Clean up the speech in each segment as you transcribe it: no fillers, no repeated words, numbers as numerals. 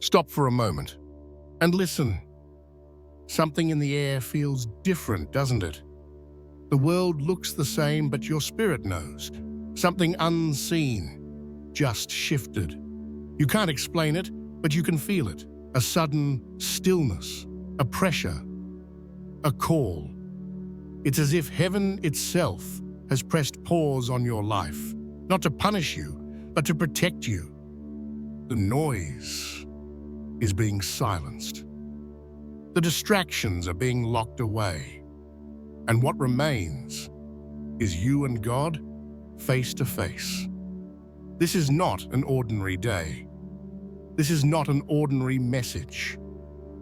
Stop for a moment and listen. Something in the air feels different, doesn't it? The world looks the same, but your spirit knows. Something unseen just shifted. You can't explain it, but you can feel it. A sudden stillness, a pressure, a call. It's as if heaven itself has pressed pause on your life, not to punish you, but to protect you. The noise is being silenced. The distractions are being locked away. And what remains is you and God face to face. This is not an ordinary day. This is not an ordinary message.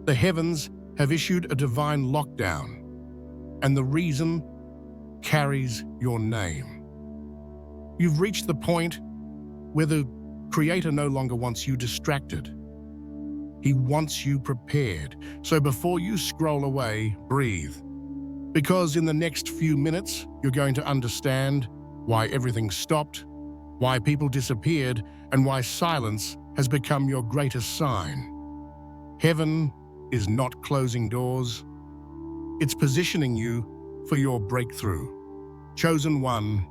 The heavens have issued a divine lockdown, and the reason carries your name. You've reached the point where the Creator no longer wants you distracted. He wants you prepared. So before you scroll away, breathe. Because in the next few minutes, you're going to understand why everything stopped, why people disappeared, and why silence has become your greatest sign. Heaven is not closing doors. It's positioning you for your breakthrough. Chosen one,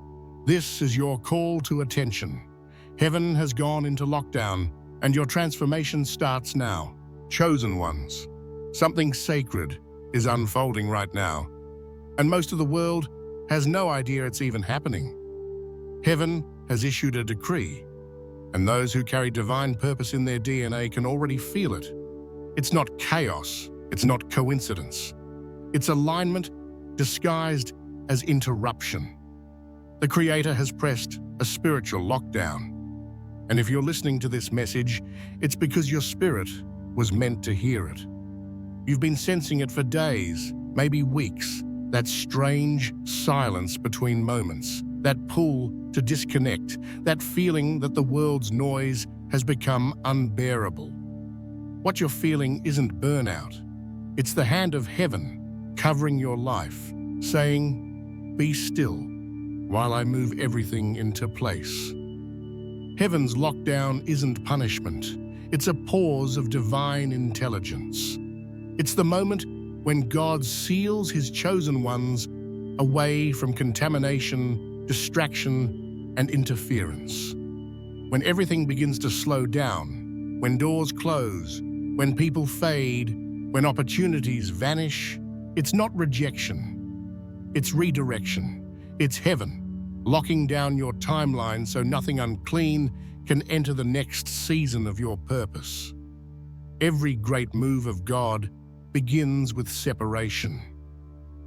this is your call to attention. Heaven has gone into lockdown, and your transformation starts now. Chosen ones, something sacred is unfolding right now, and most of the world has no idea it's even happening. Heaven has issued a decree, and those who carry divine purpose in their DNA can already feel it. It's not chaos, it's not coincidence. It's alignment disguised as interruption. The Creator has pressed a spiritual lockdown. And if you're listening to this message, it's because your spirit was meant to hear it. You've been sensing it for days, maybe weeks, that strange silence between moments, that pull to disconnect, that feeling that the world's noise has become unbearable. What you're feeling isn't burnout. It's the hand of heaven covering your life, saying, "Be still while I move everything into place." Heaven's lockdown isn't punishment. It's a pause of divine intelligence. It's the moment when God seals His chosen ones away from contamination, distraction, and interference. When everything begins to slow down, when doors close, when people fade, when opportunities vanish, it's not rejection. It's redirection. It's heaven locking down your timeline so nothing unclean can enter the next season of your purpose. Every great move of God begins with separation.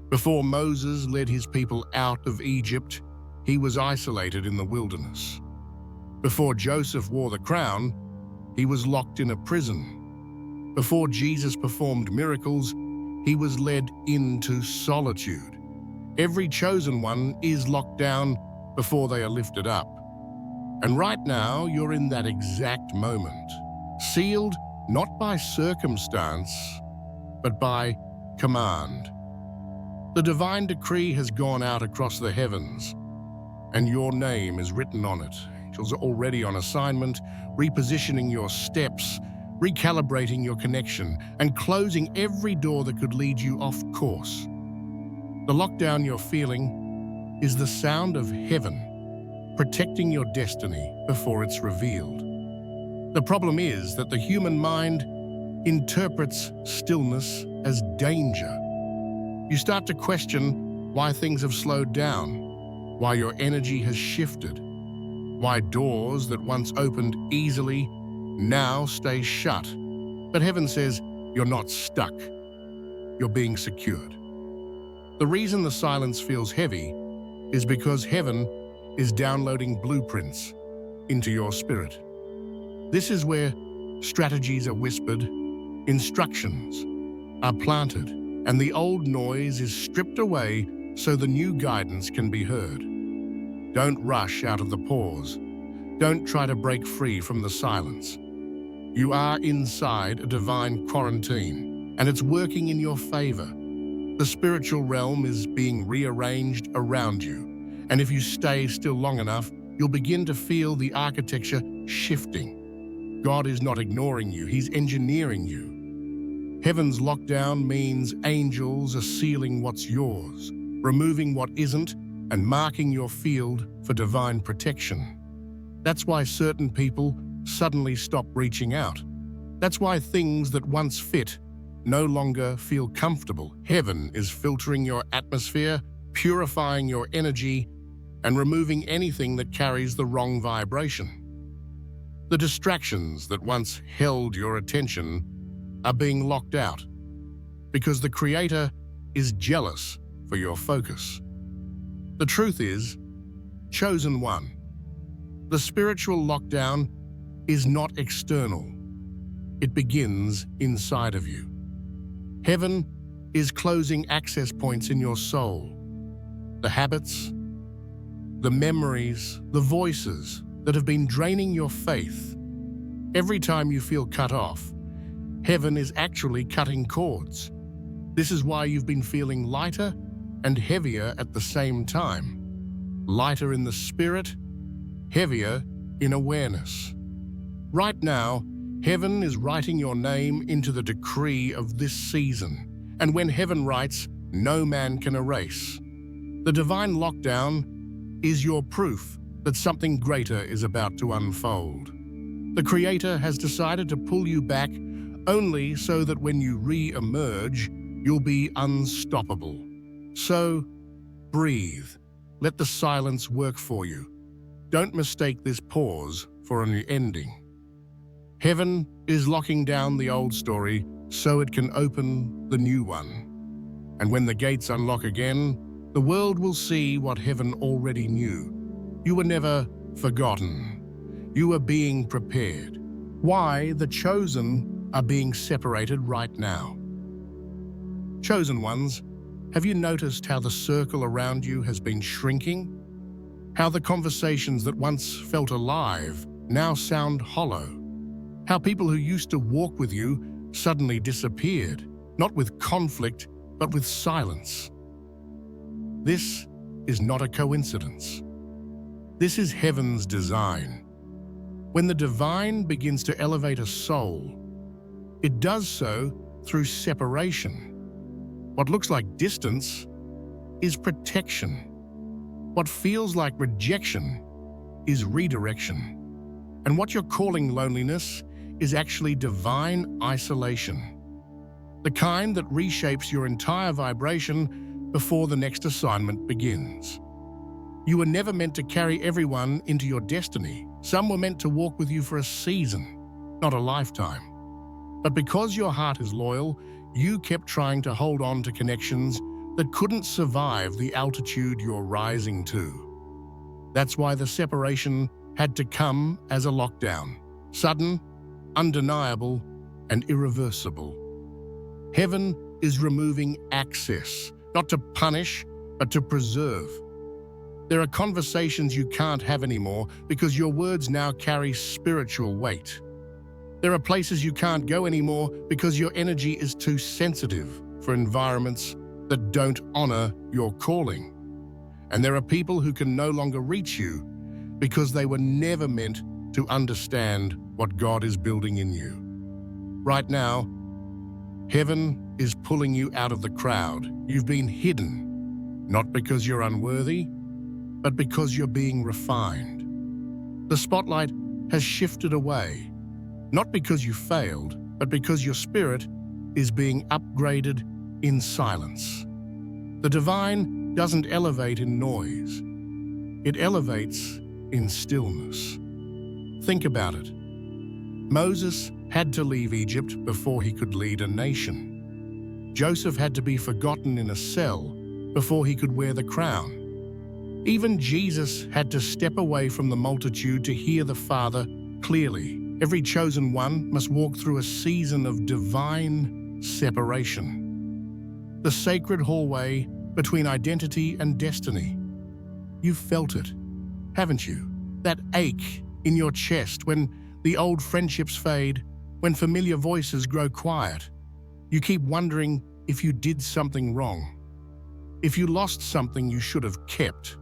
Before Moses led his people out of Egypt, he was isolated in the wilderness. Before Joseph wore the crown, he was locked in a prison. Before Jesus performed miracles, he was led into solitude. Every chosen one is locked down before they are lifted up. And right now, you're in that exact moment, sealed not by circumstance, but by command. The divine decree has gone out across the heavens, and your name is written on it. Angels are already on assignment, repositioning your steps, recalibrating your connection, and closing every door that could lead you off course. The lockdown you're feeling is the sound of heaven protecting your destiny before it's revealed. The problem is that the human mind interprets stillness as danger. You start to question why things have slowed down, why your energy has shifted, why doors that once opened easily now stay shut. But heaven says you're not stuck, you're being secured. The reason the silence feels heavy is because heaven is downloading blueprints into your spirit. This is where strategies are whispered, instructions are planted, and the old noise is stripped away so the new guidance can be heard. Don't rush out of the pause. Don't try to break free from the silence. You are inside a divine quarantine, and it's working in your favor. The spiritual realm is being rearranged around you, and if you stay still long enough, you'll begin to feel the architecture shifting. God is not ignoring you, He's engineering you. Heaven's lockdown means angels are sealing what's yours, removing what isn't, and marking your field for divine protection. That's why certain people suddenly stop reaching out. That's why things that once fit no longer feel comfortable. Heaven is filtering your atmosphere, purifying your energy, and removing anything that carries the wrong vibration. The distractions that once held your attention are being locked out because the Creator is jealous for your focus. The truth is, chosen one, the spiritual lockdown is not external. It begins inside of you. Heaven is closing access points in your soul. The habits, the memories, the voices that have been draining your faith. Every time you feel cut off, Heaven is actually cutting cords. This is why you've been feeling lighter and heavier at the same time. Lighter in the spirit, heavier in awareness. Right now, Heaven is writing your name into the decree of this season, and when Heaven writes, no man can erase. The divine lockdown is your proof that something greater is about to unfold. The Creator has decided to pull you back only so that when you re-emerge, you'll be unstoppable. So, breathe. Let the silence work for you. Don't mistake this pause for an ending. Heaven is locking down the old story so it can open the new one. And when the gates unlock again, the world will see what Heaven already knew. You were never forgotten. You were being prepared. Why the chosen are being separated right now. Chosen ones, have you noticed how the circle around you has been shrinking? How the conversations that once felt alive now sound hollow? How people who used to walk with you suddenly disappeared, not with conflict, but with silence. This is not a coincidence. This is Heaven's design. When the divine begins to elevate a soul, it does so through separation. What looks like distance is protection. What feels like rejection is redirection. And what you're calling loneliness is actually divine isolation. The kind that reshapes your entire vibration before the next assignment begins. You were never meant to carry everyone into your destiny. Some were meant to walk with you for a season, not a lifetime. But because your heart is loyal, you kept trying to hold on to connections that couldn't survive the altitude you're rising to. That's why the separation had to come as a lockdown. Sudden, undeniable, and irreversible. Heaven is removing access, not to punish, but to preserve. There are conversations you can't have anymore because your words now carry spiritual weight. There are places you can't go anymore because your energy is too sensitive for environments that don't honor your calling. And there are people who can no longer reach you because they were never meant to understand what God is building in you. Right now, Heaven is pulling you out of the crowd. You've been hidden, not because you're unworthy, but because you're being refined. The spotlight has shifted away, not because you failed, but because your spirit is being upgraded in silence. The divine doesn't elevate in noise. It elevates in stillness. Think about it. Moses had to leave Egypt before he could lead a nation. Joseph had to be forgotten in a cell before he could wear the crown. Even Jesus had to step away from the multitude to hear the Father clearly. Every chosen one must walk through a season of divine separation. The sacred hallway between identity and destiny. You've felt it, haven't you? That ache in your chest when the old friendships fade, when familiar voices grow quiet. You keep wondering if you did something wrong, if you lost something you should have kept.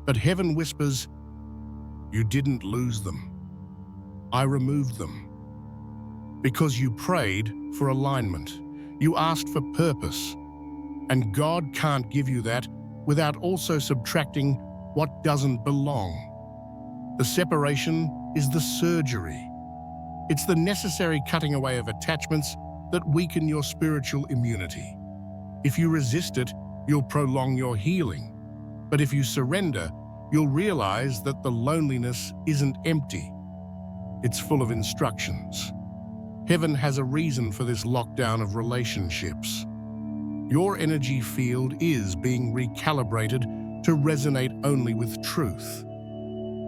But Heaven whispers, you didn't lose them. I removed them. Because you prayed for alignment. You asked for purpose. And God can't give you that without also subtracting what doesn't belong. The separation is the surgery. It's the necessary cutting away of attachments that weaken your spiritual immunity. If you resist it, you'll prolong your healing. But if you surrender, you'll realize that the loneliness isn't empty. It's full of instructions. Heaven has a reason for this lockdown of relationships. Your energy field is being recalibrated to resonate only with truth.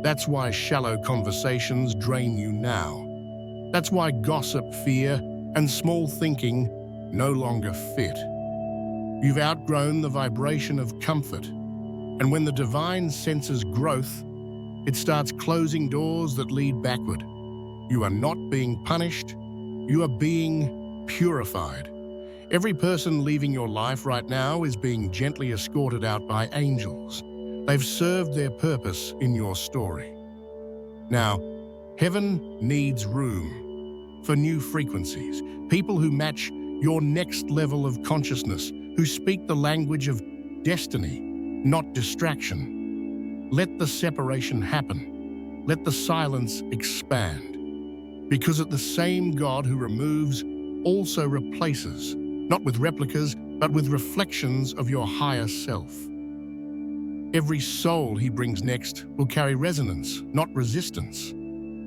That's why shallow conversations drain you now. That's why gossip, fear, and small thinking no longer fit. You've outgrown the vibration of comfort, and when the divine senses growth, it starts closing doors that lead backward. You are not being punished, you are being purified. Every person leaving your life right now is being gently escorted out by angels. They've served their purpose in your story. Now, heaven needs room for new frequencies, people who match your next level of consciousness, who speak the language of destiny, not distraction. Let the separation happen. Let the silence expand. Because at the same God who removes also replaces, not with replicas, but with reflections of your higher self. Every soul he brings next will carry resonance, not resistance.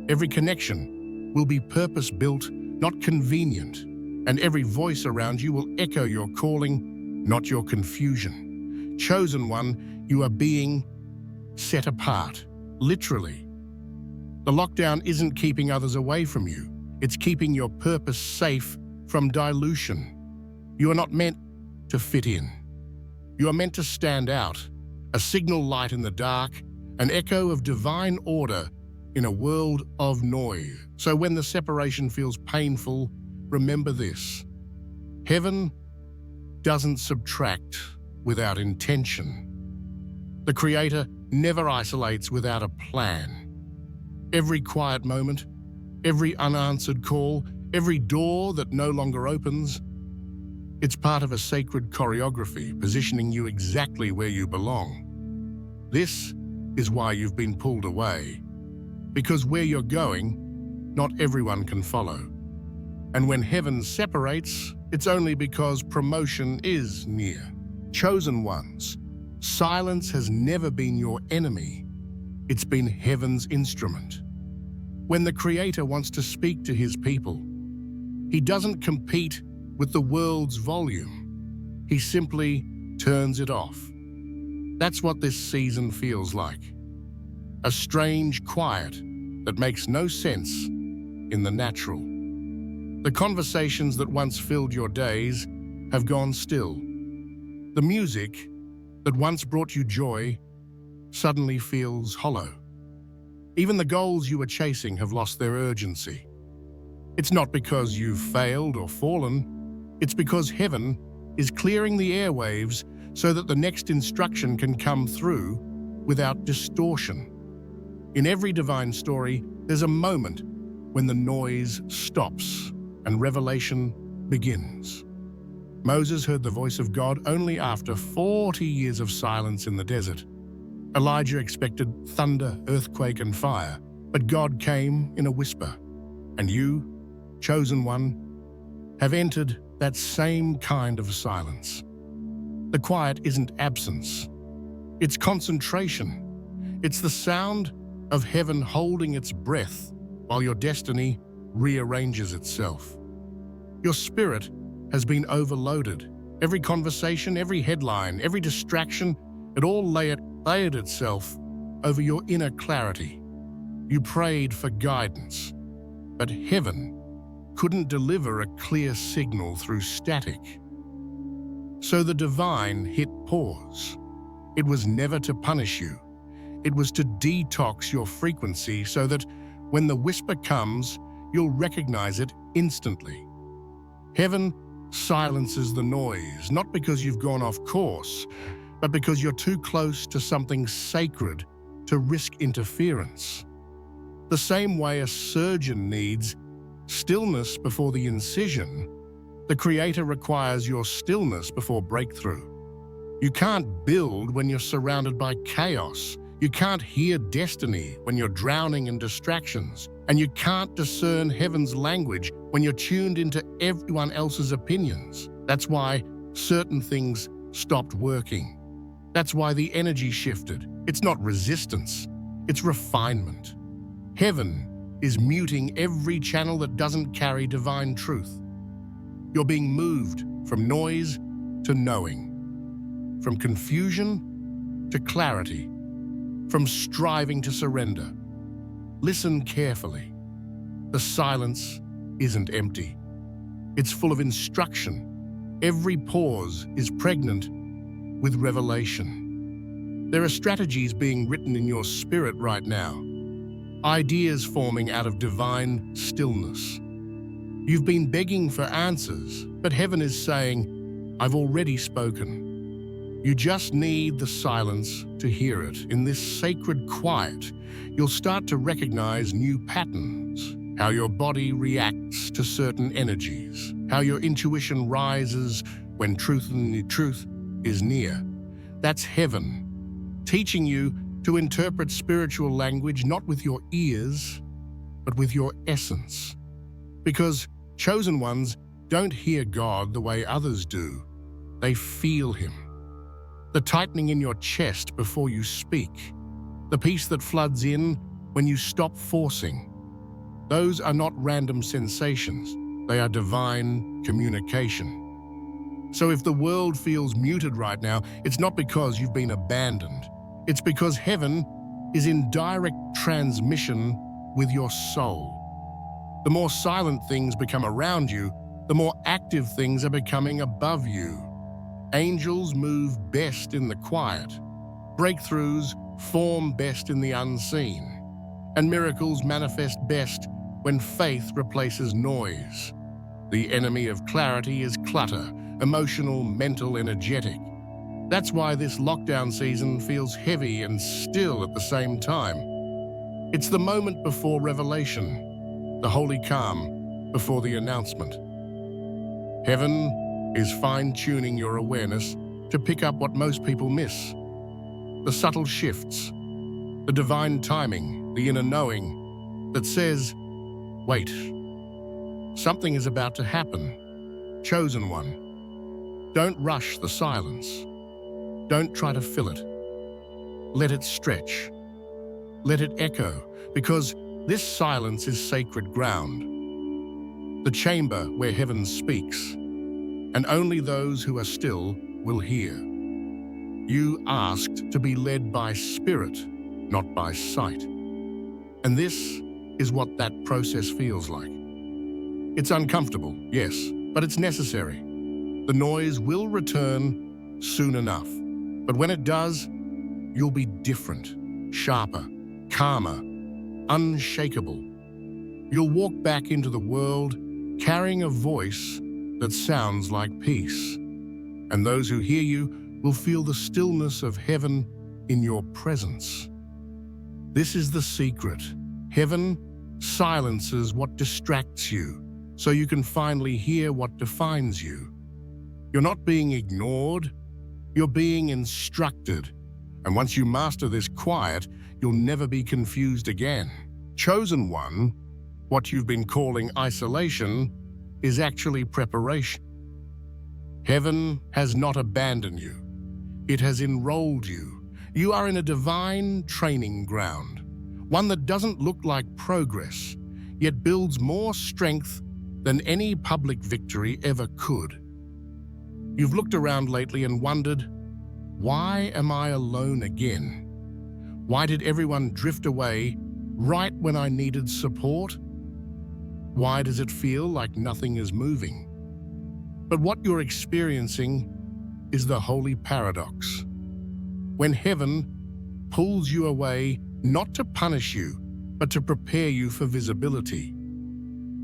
Every connection will be purpose-built, not convenient. And every voice around you will echo your calling, not your confusion. Chosen one, you are being set apart, literally. The lockdown isn't keeping others away from you. It's keeping your purpose safe from dilution. You are not meant to fit in. You are meant to stand out, a signal light in the dark, an echo of divine order in a world of noise. So when the separation feels painful, remember this. Heaven doesn't subtract without intention. The Creator never isolates without a plan. Every quiet moment, every unanswered call, every door that no longer opens, it's part of a sacred choreography positioning you exactly where you belong. This is why you've been pulled away. Because where you're going, not everyone can follow. And when heaven separates, it's only because promotion is near. Chosen ones, silence has never been your enemy. It's been heaven's instrument. When the Creator wants to speak to his people, he doesn't compete with the world's volume. He simply turns it off. That's what this season feels like. A strange quiet that makes no sense in the natural. The conversations that once filled your days have gone still. The music that once brought you joy suddenly feels hollow. Even the goals you were chasing have lost their urgency. It's not because you've failed or fallen. It's because heaven is clearing the airwaves so that the next instruction can come through without distortion. In every divine story, there's a moment when the noise stops and revelation begins. Moses heard the voice of God only after 40 years of silence in the desert. Elijah expected thunder, earthquake, and fire, but God came in a whisper. And you, chosen one, have entered that same kind of silence. The quiet isn't absence. It's concentration. It's the sound of heaven holding its breath while your destiny rearranges itself. Your spirit has been overloaded. Every conversation, every headline, every distraction, it all layered itself over your inner clarity. You prayed for guidance, but heaven couldn't deliver a clear signal through static. So the divine hit pause. It was never to punish you. It was to detox your frequency so that when the whisper comes, you'll recognize it instantly. Heaven silences the noise, not because you've gone off course, but because you're too close to something sacred to risk interference. The same way a surgeon needs stillness before the incision, the Creator requires your stillness before breakthrough. You can't build when you're surrounded by chaos. You can't hear destiny when you're drowning in distractions. And you can't discern heaven's language when you're tuned into everyone else's opinions. That's why certain things stopped working. That's why the energy shifted. It's not resistance, it's refinement. Heaven is muting every channel that doesn't carry divine truth. You're being moved from noise to knowing, from confusion to clarity, from striving to surrender. Listen carefully. The silence isn't empty. It's full of instruction. Every pause is pregnant with revelation. There are strategies being written in your spirit right now, ideas forming out of divine stillness. You've been begging for answers, but heaven is saying, I've already spoken. You just need the silence to hear it. In this sacred quiet, you'll start to recognize new patterns, how your body reacts to certain energies, how your intuition rises when truth is near. That's heaven, teaching you to interpret spiritual language not with your ears, but with your essence. Because chosen ones don't hear God the way others do. They feel Him. The tightening in your chest before you speak, the peace that floods in when you stop forcing. Those are not random sensations. They are divine communication. So if the world feels muted right now, it's not because you've been abandoned. It's because heaven is in direct transmission with your soul. The more silent things become around you, the more active things are becoming above you. Angels move best in the quiet. Breakthroughs form best in the unseen. And miracles manifest best when faith replaces noise. The enemy of clarity is clutter, emotional, mental, energetic. That's why this lockdown season feels heavy and still at the same time. It's the moment before revelation, the holy calm before the announcement. Heaven is fine-tuning your awareness to pick up what most people miss. The subtle shifts, the divine timing, the inner knowing that says, wait, something is about to happen. Chosen one, don't rush the silence. Don't try to fill it. Let it stretch. Let it echo, because this silence is sacred ground. The chamber where heaven speaks, and only those who are still will hear. You asked to be led by spirit, not by sight. And this is what that process feels like. It's uncomfortable, yes, but it's necessary. The noise will return soon enough. But when it does, you'll be different, sharper, calmer, unshakable. You'll walk back into the world carrying a voice that sounds like peace. And those who hear you will feel the stillness of heaven in your presence. This is the secret. Heaven silences what distracts you, so you can finally hear what defines you. You're not being ignored, you're being instructed. And once you master this quiet, you'll never be confused again. Chosen one, what you've been calling isolation, is actually preparation. Heaven has not abandoned you. It has enrolled you. You are in a divine training ground, one that doesn't look like progress, yet builds more strength than any public victory ever could. You've looked around lately and wondered, why am I alone again? Why did everyone drift away right when I needed support? Why does it feel like nothing is moving? But what you're experiencing is the holy paradox. When heaven pulls you away not to punish you, but to prepare you for visibility.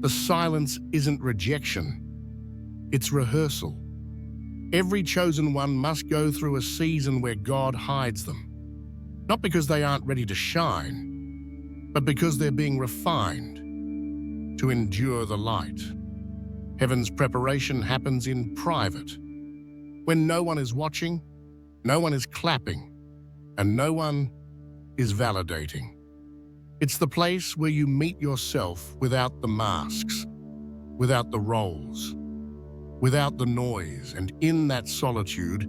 The silence isn't rejection, it's rehearsal. Every chosen one must go through a season where God hides them. Not because they aren't ready to shine, but because they're being refined to endure the light. Heaven's preparation happens in private, when no one is watching, no one is clapping, and no one is validating. It's the place where you meet yourself without the masks, without the roles, without the noise, and in that solitude,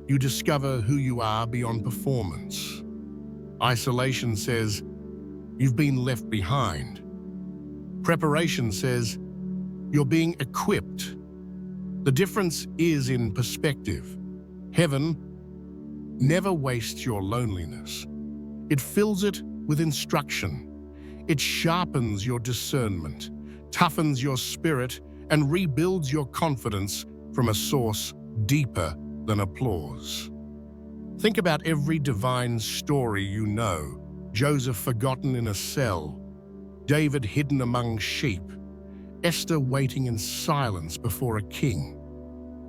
you discover who you are beyond performance. Isolation says, you've been left behind. Preparation says, you're being equipped. The difference is in perspective. Heaven never wastes your loneliness. It fills it with instruction. It sharpens your discernment, toughens your spirit, and rebuilds your confidence from a source deeper than applause. Think about every divine story you know. Joseph forgotten in a cell, David hidden among sheep, Esther waiting in silence before a king.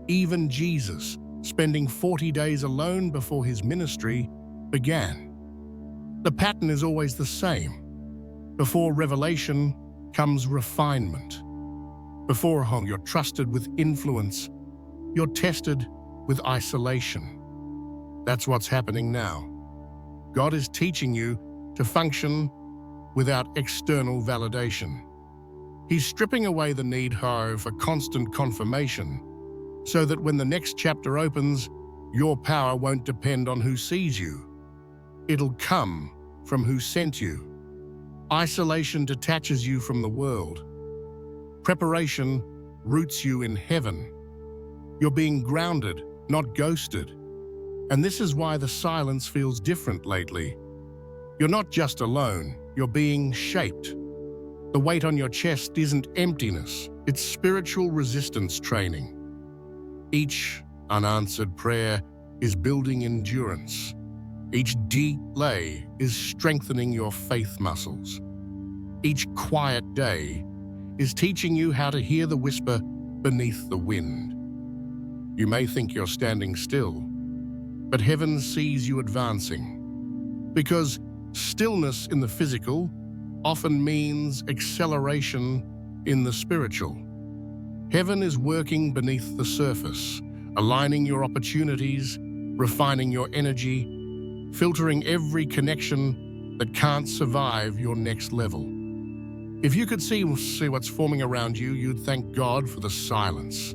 Even Jesus spending 40 days alone before his ministry began. The pattern is always the same. Before revelation comes refinement. Before you're trusted with influence, you're tested with isolation. That's what's happening now. God is teaching you to function without external validation. He's stripping away the need, for constant confirmation, so that when the next chapter opens, your power won't depend on who sees you. It'll come from who sent you. Isolation detaches you from the world. Preparation roots you in heaven. You're being grounded, not ghosted. And this is why the silence feels different lately. You're not just alone, you're being shaped. The weight on your chest isn't emptiness, it's spiritual resistance training. Each unanswered prayer is building endurance. Each deep lay is strengthening your faith muscles. Each quiet day is teaching you how to hear the whisper beneath the wind. You may think you're standing still, but heaven sees you advancing. Because stillness in the physical often means acceleration in the spiritual. Heaven is working beneath the surface, aligning your opportunities, refining your energy, filtering every connection that can't survive your next level. If you could see what's forming around you, you'd thank God for the silence.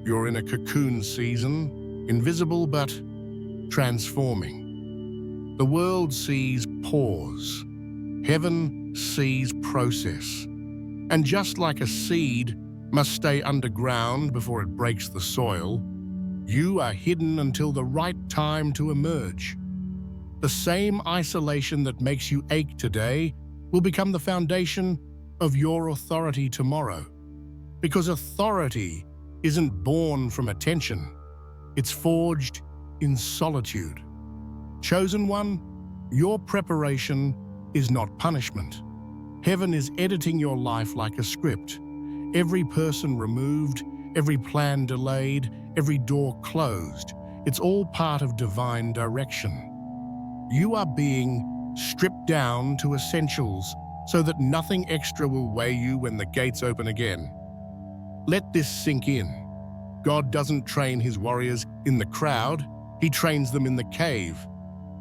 You're in a cocoon season, invisible but transforming. The world sees pause. Heaven sees process. And just like a seed must stay underground before it breaks the soil, you are hidden until the right time to emerge. The same isolation that makes you ache today will become the foundation of your authority tomorrow. Because authority isn't born from attention, it's forged in solitude. Chosen one, your preparation is not punishment. Heaven is editing your life like a script. Every person removed, every plan delayed, every door closed. It's all part of divine direction. You are being stripped down to essentials so that nothing extra will weigh you when the gates open again. Let this sink in. God doesn't train his warriors in the crowd, he trains them in the cave.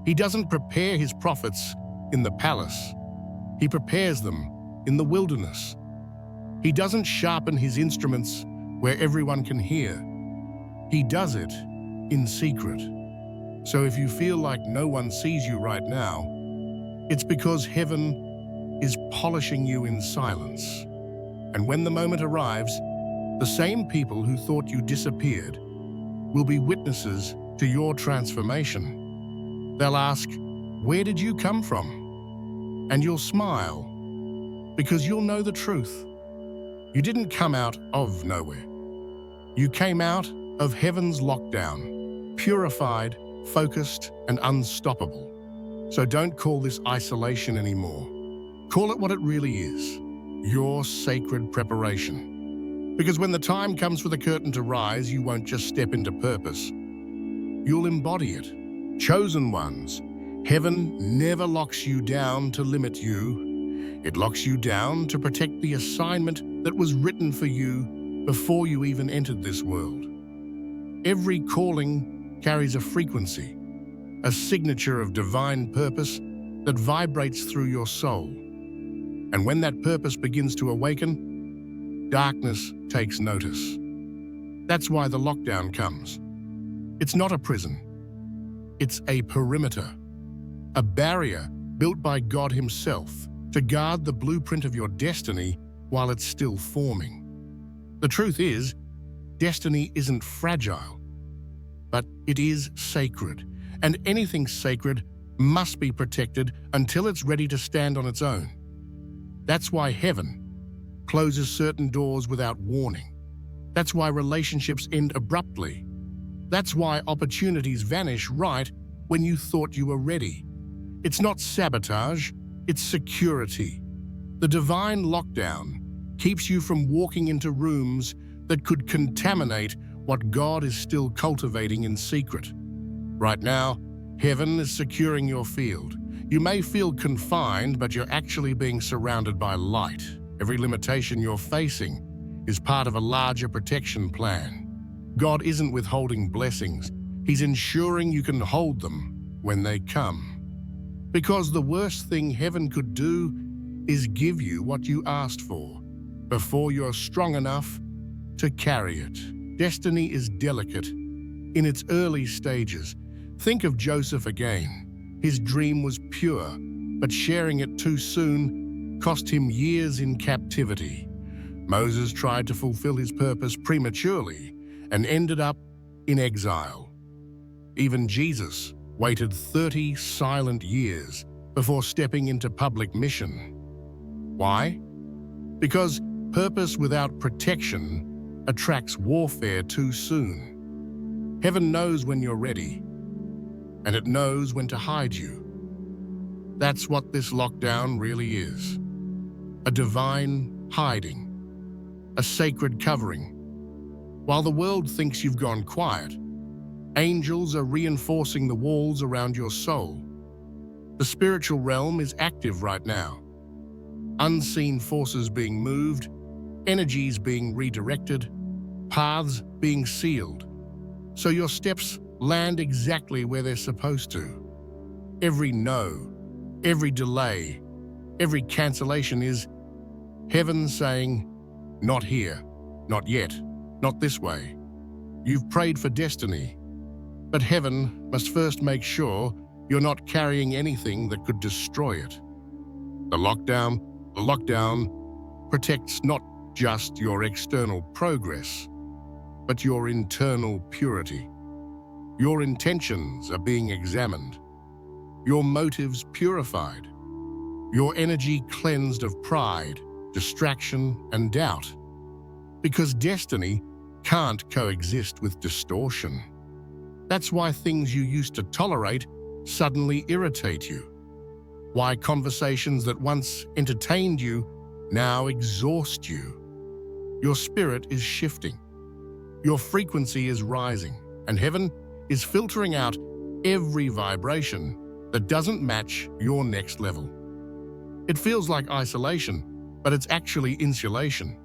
He doesn't prepare his prophets in the palace. He prepares them in the wilderness. He doesn't sharpen his instruments where everyone can hear. He does it in secret. So if you feel like no one sees you right now, it's because heaven is polishing you in silence. And when the moment arrives, the same people who thought you disappeared will be witnesses to your transformation. They'll ask, "Where did you come from?" And you'll smile, because you'll know the truth. You didn't come out of nowhere. You came out of heaven's lockdown, purified, focused, and unstoppable. So don't call this isolation anymore. Call it what it really is, your sacred preparation. Because when the time comes for the curtain to rise, you won't just step into purpose. You'll embody it. Chosen ones, heaven never locks you down to limit you. It locks you down to protect the assignment that was written for you before you even entered this world. Every calling carries a frequency, a signature of divine purpose that vibrates through your soul. And when that purpose begins to awaken, darkness takes notice. That's why the lockdown comes. It's not a prison. It's a perimeter, a barrier built by God Himself to guard the blueprint of your destiny while it's still forming. The truth is, destiny isn't fragile, but it is sacred, and anything sacred must be protected until it's ready to stand on its own. That's why heaven closes certain doors without warning. That's why relationships end abruptly. That's why opportunities vanish right when you thought you were ready. It's not sabotage, it's security. The divine lockdown keeps you from walking into rooms that could contaminate what God is still cultivating in secret. Right now, heaven is securing your field. You may feel confined, but you're actually being surrounded by light. Every limitation you're facing is part of a larger protection plan. God isn't withholding blessings. He's ensuring you can hold them when they come. Because the worst thing heaven could do is give you what you asked for before you're strong enough to carry it. Destiny is delicate in its early stages. Think of Joseph again. His dream was pure, but sharing it too soon cost him years in captivity. Moses tried to fulfill his purpose prematurely and ended up in exile. Even Jesus waited 30 silent years before stepping into public mission. Why? Because purpose without protection attracts warfare too soon. Heaven knows when you're ready, and it knows when to hide you. That's what this lockdown really is. A divine hiding, a sacred covering. While the world thinks you've gone quiet, angels are reinforcing the walls around your soul. The spiritual realm is active right now. Unseen forces being moved, energies being redirected, paths being sealed, so your steps land exactly where they're supposed to. Every no, every delay, every cancellation is heaven saying, not here, not yet, not this way. You've prayed for destiny, but heaven must first make sure you're not carrying anything that could destroy it. The lockdown protects not just your external progress, but your internal purity. Your intentions are being examined, your motives purified, your energy cleansed of pride, distraction, and doubt. Because destiny can't coexist with distortion. That's why things you used to tolerate suddenly irritate you. Why conversations that once entertained you now exhaust you. Your spirit is shifting. Your frequency is rising, and heaven is filtering out every vibration that doesn't match your next level. It feels like isolation, but it's actually insulation.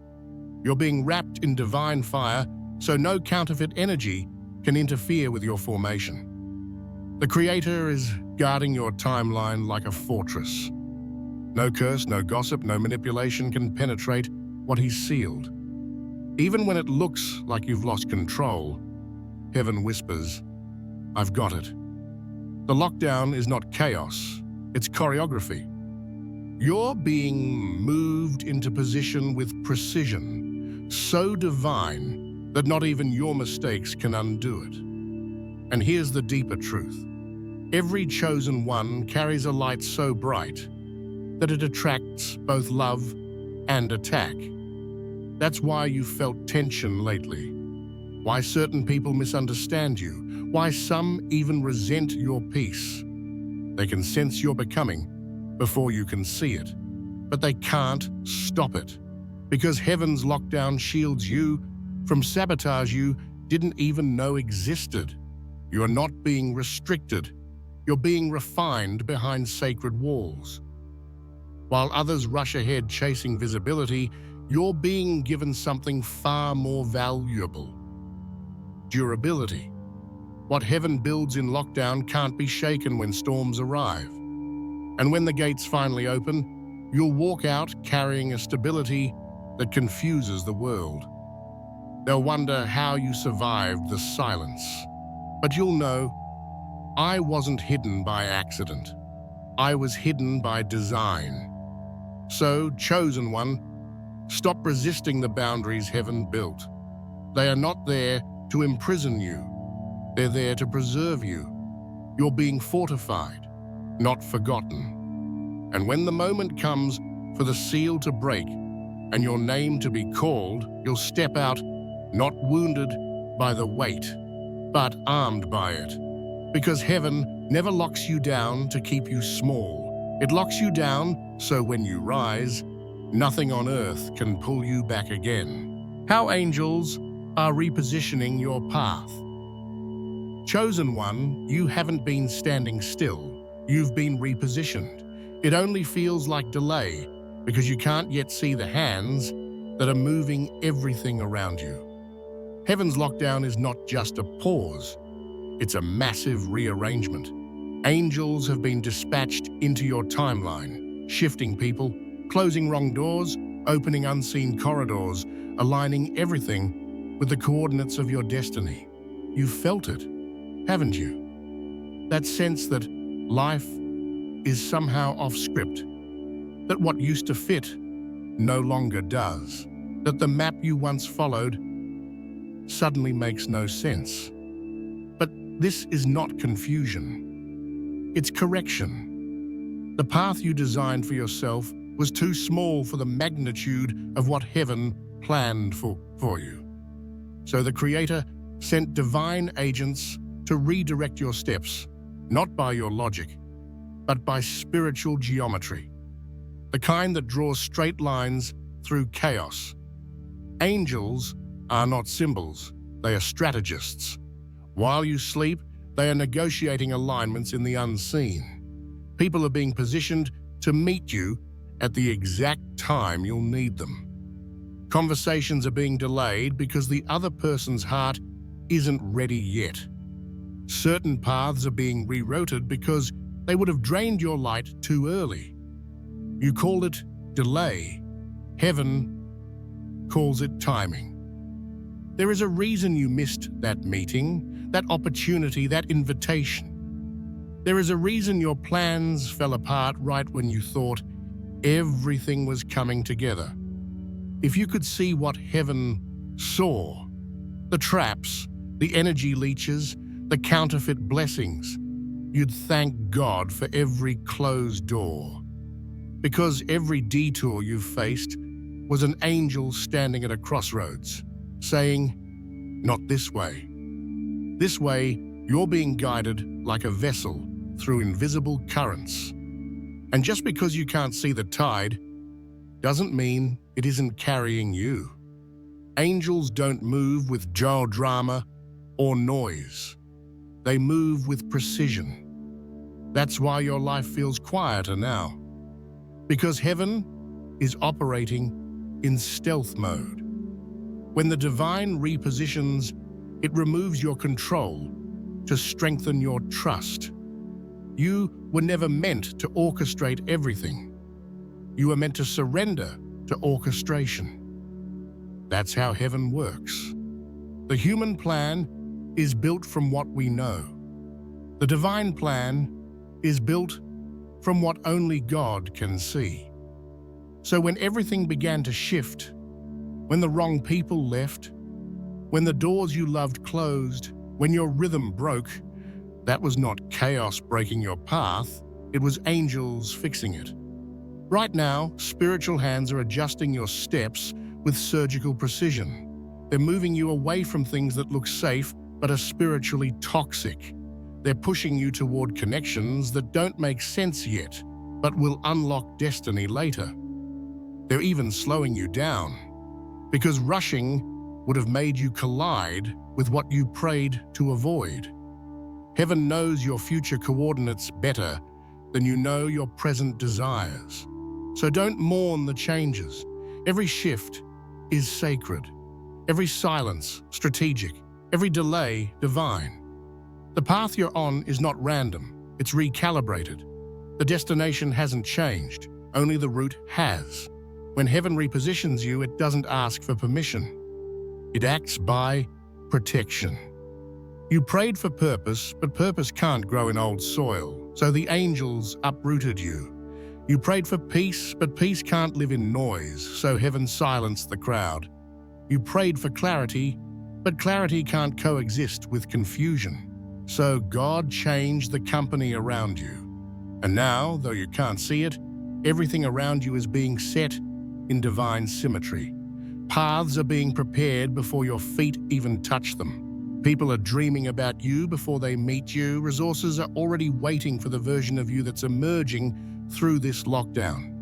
You're being wrapped in divine fire, so no counterfeit energy can interfere with your formation. The Creator is guarding your timeline like a fortress. No curse, no gossip, no manipulation can penetrate what He's sealed. Even when it looks like you've lost control, heaven whispers, I've got it. The lockdown is not chaos, it's choreography. You're being moved into position with precision, so divine that not even your mistakes can undo it. And here's the deeper truth. Every chosen one carries a light so bright that it attracts both love and attack. That's why you felt tension lately, why certain people misunderstand you, why some even resent your peace. They can sense your becoming before you can see it, but they can't stop it, because heaven's lockdown shields you from sabotage you didn't even know existed. You're not being restricted, you're being refined behind sacred walls. While others rush ahead chasing visibility, you're being given something far more valuable: durability. What heaven builds in lockdown can't be shaken when storms arrive. And when the gates finally open, you'll walk out carrying a stability that confuses the world. They'll wonder how you survived the silence. But you'll know, I wasn't hidden by accident. I was hidden by design. So, chosen one, stop resisting the boundaries heaven built. They are not there to imprison you. They're there to preserve you. You're being fortified, not forgotten. And when the moment comes for the seal to break and your name to be called, you'll step out, not wounded by the weight, but armed by it. Because heaven never locks you down to keep you small. It locks you down so when you rise, nothing on earth can pull you back again. How angels are repositioning your path. Chosen one, you haven't been standing still. You've been repositioned. It only feels like delay because you can't yet see the hands that are moving everything around you. Heaven's lockdown is not just a pause. It's a massive rearrangement. Angels have been dispatched into your timeline, shifting people, closing wrong doors, opening unseen corridors, aligning everything with the coordinates of your destiny. You've felt it, haven't you? That sense that life is somehow off script, that what used to fit no longer does, that the map you once followed suddenly makes no sense. But this is not confusion. It's correction. The path you designed for yourself was too small for the magnitude of what heaven planned for you. So the Creator sent divine agents to redirect your steps, not by your logic, but by spiritual geometry, the kind that draws straight lines through chaos. Angels are not symbols, they are strategists. While you sleep, they are negotiating alignments in the unseen. People are being positioned to meet you at the exact time you'll need them. Conversations are being delayed because the other person's heart isn't ready yet. Certain paths are being rerouted because they would have drained your light too early. You call it delay. Heaven calls it timing. There is a reason you missed that meeting, that opportunity, that invitation. There is a reason your plans fell apart right when you thought everything was coming together. If you could see what heaven saw, the traps, the energy leeches, the counterfeit blessings, you'd thank God for every closed door. Because every detour you've faced was an angel standing at a crossroads, saying, "Not this way." This way, you're being guided like a vessel through invisible currents. And just because you can't see the tide, doesn't mean it isn't carrying you. Angels don't move with drama or noise. They move with precision. That's why your life feels quieter now. Because heaven is operating in stealth mode. When the divine repositions, it removes your control to strengthen your trust. You were never meant to orchestrate everything. You were meant to surrender to orchestration. That's how heaven works. The human plan is built from what we know. The divine plan is built from what only God can see. So when everything began to shift, when the wrong people left, when the doors you loved closed, when your rhythm broke, that was not chaos breaking your path, it was angels fixing it. Right now, spiritual hands are adjusting your steps with surgical precision. They're moving you away from things that look safe but are spiritually toxic. They're pushing you toward connections that don't make sense yet, but will unlock destiny later. They're even slowing you down, because rushing would have made you collide with what you prayed to avoid. Heaven knows your future coordinates better than you know your present desires. So don't mourn the changes. Every shift is sacred. Every silence, strategic. Every delay, divine. The path you're on is not random. It's recalibrated. The destination hasn't changed. Only the route has. When heaven repositions you, it doesn't ask for permission. It acts by protection. You prayed for purpose, but purpose can't grow in old soil, so the angels uprooted you. You prayed for peace, but peace can't live in noise, so heaven silenced the crowd. You prayed for clarity, but clarity can't coexist with confusion, so God changed the company around you. And now, though you can't see it, everything around you is being set in divine symmetry. Paths are being prepared before your feet even touch them. People are dreaming about you before they meet you. Resources are already waiting for the version of you that's emerging through this lockdown.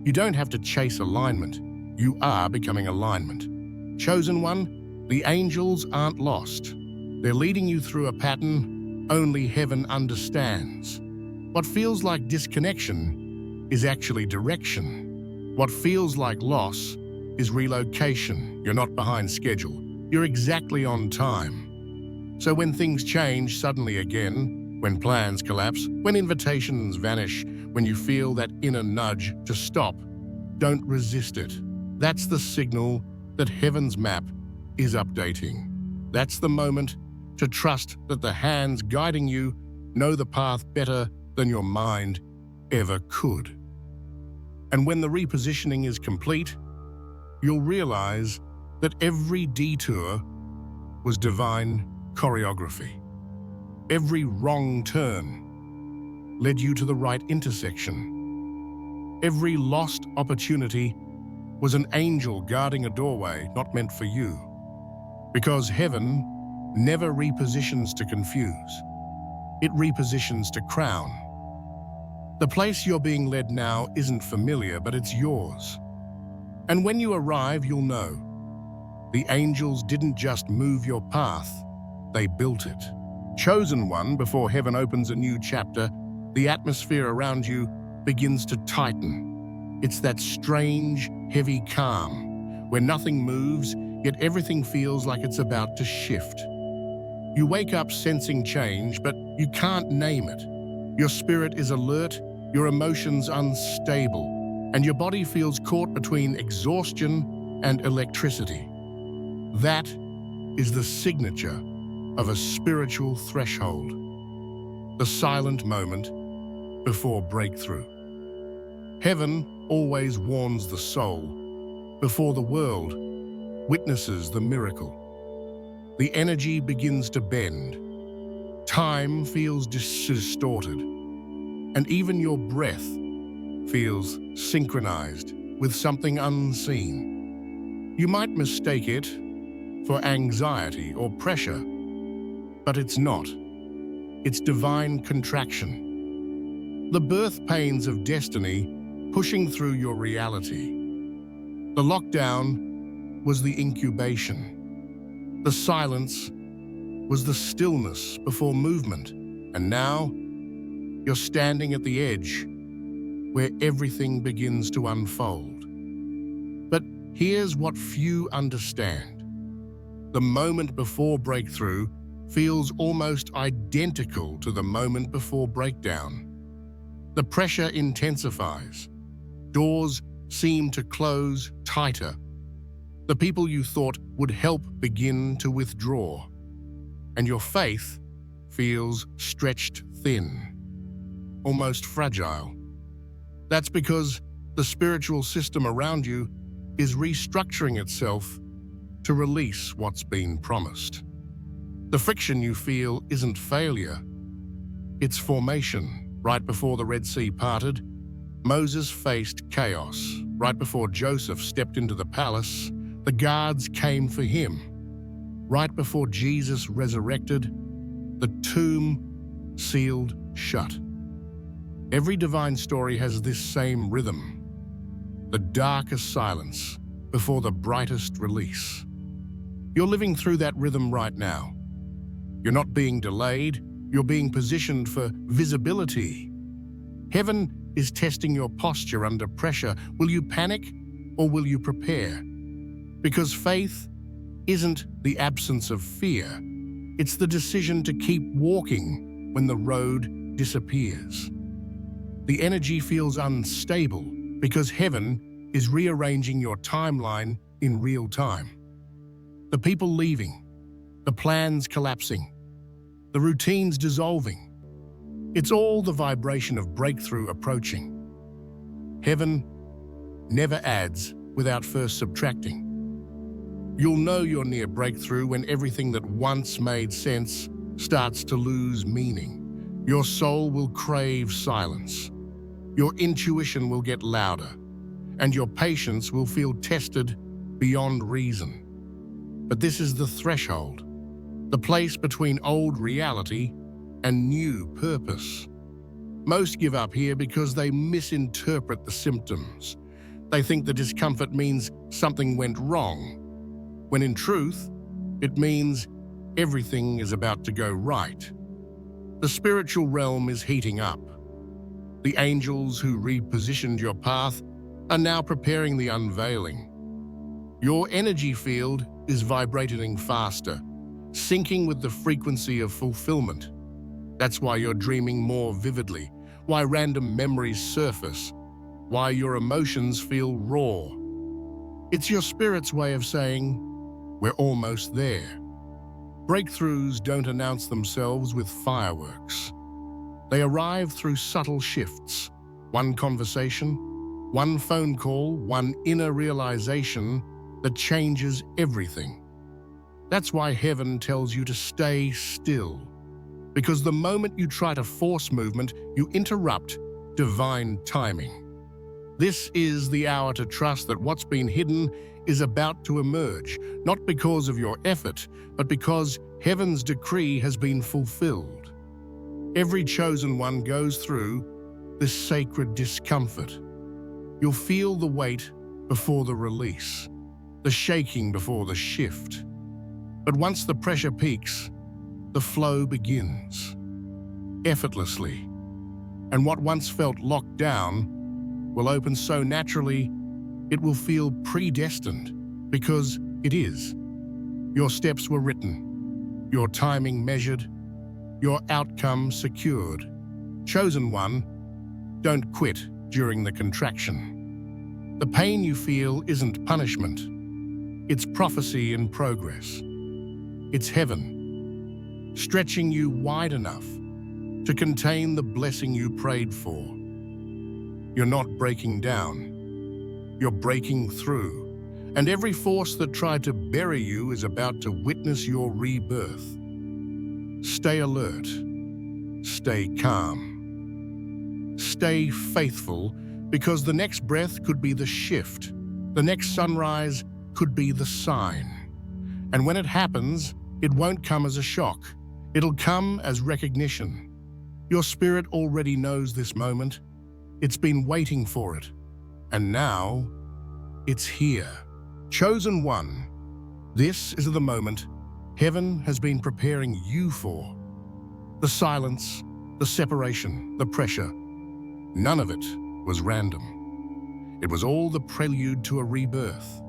You don't have to chase alignment. You are becoming alignment. Chosen one, the angels aren't lost. They're leading you through a pattern only heaven understands. What feels like disconnection is actually direction. What feels like loss is relocation. You're not behind schedule. You're exactly on time. So when things change suddenly again, when plans collapse, when invitations vanish, when you feel that inner nudge to stop, don't resist it. That's the signal that heaven's map is updating. That's the moment to trust that the hands guiding you know the path better than your mind ever could. And when the repositioning is complete, you'll realize that every detour was divine choreography. Every wrong turn led you to the right intersection. Every lost opportunity was an angel guarding a doorway not meant for you. Because heaven never repositions to confuse. It repositions to crown. The place you're being led now isn't familiar, but it's yours. And when you arrive, you'll know. The angels didn't just move your path, they built it. Chosen one, before heaven opens a new chapter, the atmosphere around you begins to tighten. It's that strange, heavy calm, where nothing moves, yet everything feels like it's about to shift. You wake up sensing change, but you can't name it. Your spirit is alert, your emotions unstable, and your body feels caught between exhaustion and electricity. That is the signature of a spiritual threshold, the silent moment before breakthrough. Heaven always warns the soul before the world witnesses the miracle. The energy begins to bend. Time feels distorted, and even your breath feels synchronized with something unseen. You might mistake it for anxiety or pressure, but it's not. It's divine contraction. The birth pains of destiny pushing through your reality. The lockdown was the incubation. The silence was the stillness before movement. And now, you're standing at the edge where everything begins to unfold. But here's what few understand. The moment before breakthrough feels almost identical to the moment before breakdown. The pressure intensifies. Doors seem to close tighter. The people you thought would help begin to withdraw. And your faith feels stretched thin, almost fragile. That's because the spiritual system around you is restructuring itself to release what's been promised. The friction you feel isn't failure, it's formation. Right before the Red Sea parted, Moses faced chaos. Right before Joseph stepped into the palace, the guards came for him. Right before Jesus resurrected, the tomb sealed shut. Every divine story has this same rhythm. The darkest silence before the brightest release. You're living through that rhythm right now. You're not being delayed, you're being positioned for visibility. Heaven is testing your posture under pressure. Will you panic or will you prepare? Because faith isn't the absence of fear. It's the decision to keep walking when the road disappears. The energy feels unstable because heaven is rearranging your timeline in real time. The people leaving, the plans collapsing, the routines dissolving. It's all the vibration of breakthrough approaching. Heaven never adds without first subtracting. You'll know you're near breakthrough when everything that once made sense starts to lose meaning. Your soul will crave silence. Your intuition will get louder, and your patience will feel tested beyond reason. But this is the threshold, the place between old reality and new purpose. Most give up here because they misinterpret the symptoms. They think the discomfort means something went wrong, when in truth, it means everything is about to go right. The spiritual realm is heating up. The angels who repositioned your path are now preparing the unveiling. Your energy field is vibrating faster, syncing with the frequency of fulfillment. That's why you're dreaming more vividly, why random memories surface, why your emotions feel raw. It's your spirit's way of saying, we're almost there. Breakthroughs don't announce themselves with fireworks. They arrive through subtle shifts. One conversation, one phone call, one inner realization that changes everything. That's why heaven tells you to stay still. Because the moment you try to force movement, you interrupt divine timing. This is the hour to trust that what's been hidden is about to emerge, not because of your effort, but because heaven's decree has been fulfilled. Every chosen one goes through this sacred discomfort. You'll feel the weight before the release, the shaking before the shift. But once the pressure peaks, the flow begins, effortlessly. And what once felt locked down will open so naturally, it will feel predestined, because it is. Your steps were written, your timing measured, your outcome secured. Chosen one, don't quit during the contraction. The pain you feel isn't punishment. It's prophecy in progress. It's heaven, stretching you wide enough to contain the blessing you prayed for. You're not breaking down. You're breaking through. And every force that tried to bury you is about to witness your rebirth. Stay alert. Stay calm. Stay faithful, because the next breath could be the shift. The next sunrise could be the sign. And when it happens, it won't come as a shock. It'll come as recognition. Your spirit already knows this moment. It's been waiting for it. And now, it's here. Chosen one, this is the moment heaven has been preparing you for. The silence, the separation, the pressure, none of it was random. It was all the prelude to a rebirth.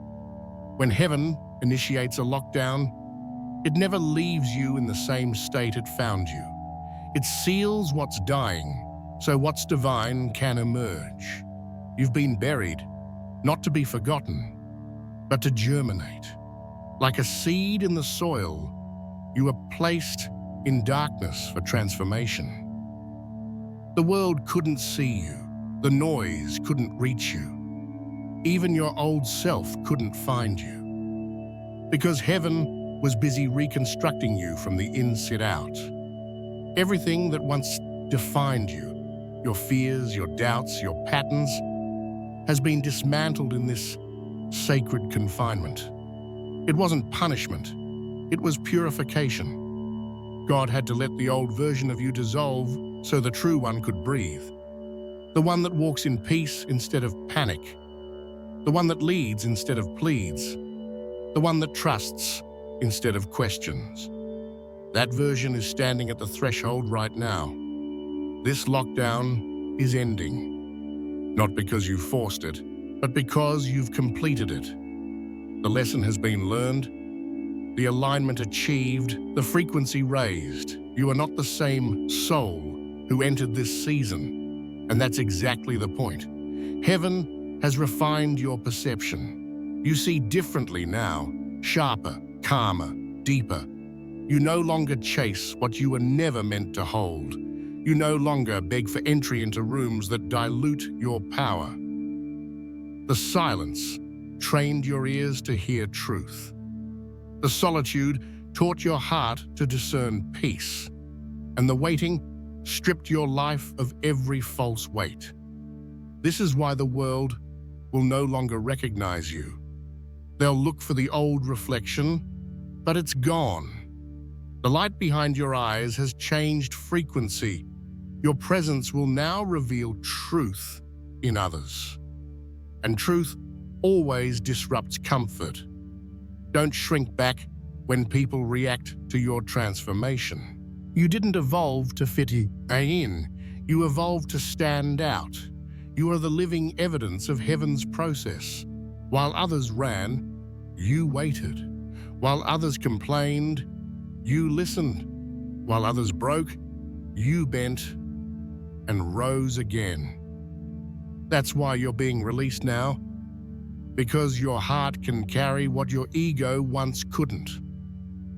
When heaven initiates a lockdown, it never leaves you in the same state it found you. It seals what's dying, so what's divine can emerge. You've been buried, not to be forgotten, but to germinate. Like a seed in the soil, you are placed in darkness for transformation. The world couldn't see you. The noise couldn't reach you. Even your old self couldn't find you. Because heaven was busy reconstructing you from the inside out. Everything that once defined you, your fears, your doubts, your patterns, has been dismantled in this sacred confinement. It wasn't punishment, it was purification. God had to let the old version of you dissolve so the true one could breathe. The one that walks in peace instead of panic. The one that leads instead of pleads. The one that trusts instead of questions. That version is standing at the threshold right now. This lockdown is ending. Not because you forced it, but because you've completed it. The lesson has been learned, the alignment achieved, the frequency raised. You are not the same soul who entered this season, and that's exactly the point. Heaven has refined your perception. You see differently now, sharper, calmer, deeper. You no longer chase what you were never meant to hold. You no longer beg for entry into rooms that dilute your power. The silence trained your ears to hear truth. The solitude taught your heart to discern peace. And the waiting stripped your life of every false weight. This is why the world will no longer recognize you. They'll look for the old reflection, but it's gone. The light behind your eyes has changed frequency. Your presence will now reveal truth in others. And truth always disrupts comfort. Don't shrink back when people react to your transformation. You didn't evolve to fit in. You evolved to stand out. You are the living evidence of heaven's process. While others ran, you waited. While others complained, you listened. While others broke, you bent and rose again. That's why you're being released now, because your heart can carry what your ego once couldn't.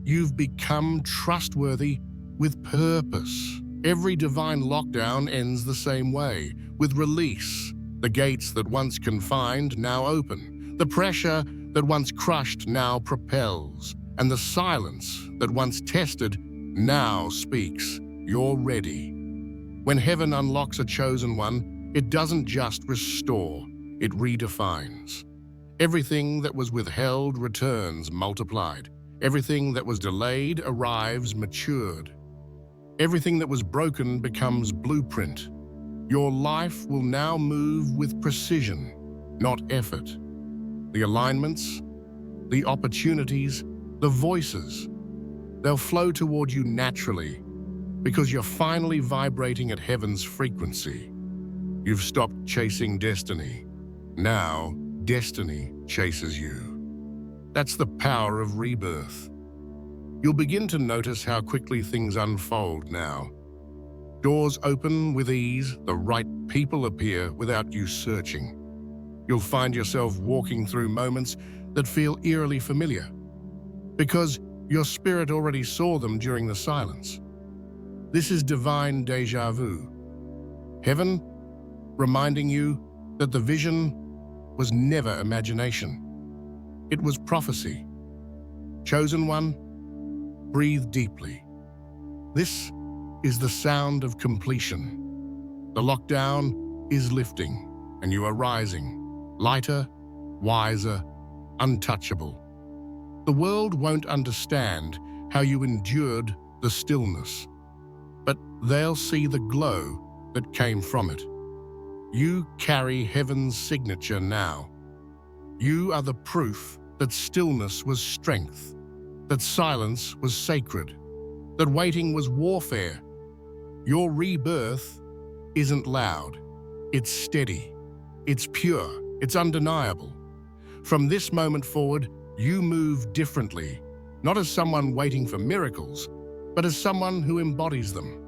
You've become trustworthy with purpose. Every divine lockdown ends the same way, with release. The gates that once confined now open. The pressure that once crushed now propels. And the silence that once tested now speaks. You're ready. When heaven unlocks a chosen one, it doesn't just restore, it redefines. Everything that was withheld returns multiplied. Everything that was delayed arrives matured. Everything that was broken becomes blueprint. Your life will now move with precision, not effort. The alignments, the opportunities, the voices, they'll flow toward you naturally because you're finally vibrating at heaven's frequency. You've stopped chasing destiny. Now, destiny chases you. That's the power of rebirth. You'll begin to notice how quickly things unfold now. Doors open with ease, the right people appear without you searching. You'll find yourself walking through moments that feel eerily familiar, because your spirit already saw them during the silence. This is divine déjà vu. Heaven reminding you that the vision was never imagination. It was prophecy. Chosen one, breathe deeply. This is the sound of completion. The lockdown is lifting, and you are rising, lighter, wiser, untouchable. The world won't understand how you endured the stillness, but they'll see the glow that came from it. You carry heaven's signature now. You are the proof that stillness was strength, that silence was sacred, that waiting was warfare. Your rebirth isn't loud. It's steady. It's pure. It's undeniable. From this moment forward, you move differently, not as someone waiting for miracles, but as someone who embodies them.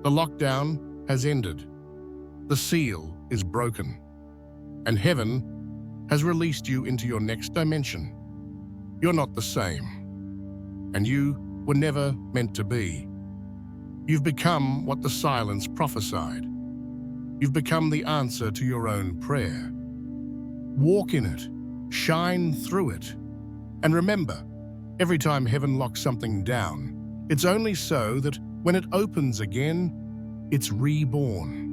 The lockdown has ended. The seal is broken, and heaven has released you into your next dimension. You're not the same, and you were never meant to be. You've become what the silence prophesied. You've become the answer to your own prayer. Walk in it, shine through it, and remember, every time heaven locks something down, it's only so that when it opens again, it's reborn.